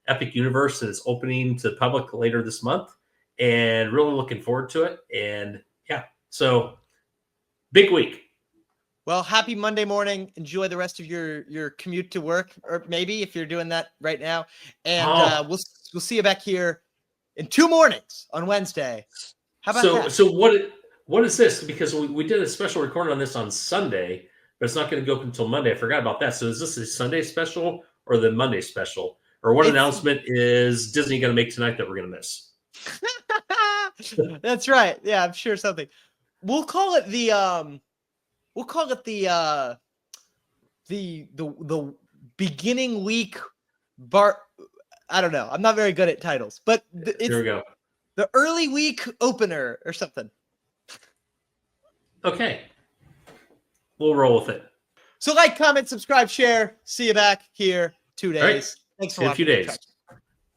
Epic Universe and its opening to the public later this month, and really looking forward to it. And yeah, so big week. Well, happy Monday morning. Enjoy the rest of your commute to work, or maybe if you're doing that right now. And we'll see you back here in 2 mornings on Wednesday. How about that? So what is this? Because we did a special recording on this on Sunday, but it's not going to go up until Monday. I forgot about that. So is this a Sunday special or the Monday special? Or what announcement is Disney going to make tonight that we're going to miss? That's right. Yeah, I'm sure something. We'll call it the the beginning week bar. I don't know. I'm not very good at titles, but Here we go. The early week opener or something. Okay. We'll roll with it. So like, comment, subscribe, share. See you back here 2 days. Right. Thanks for watching. watching. In a few days.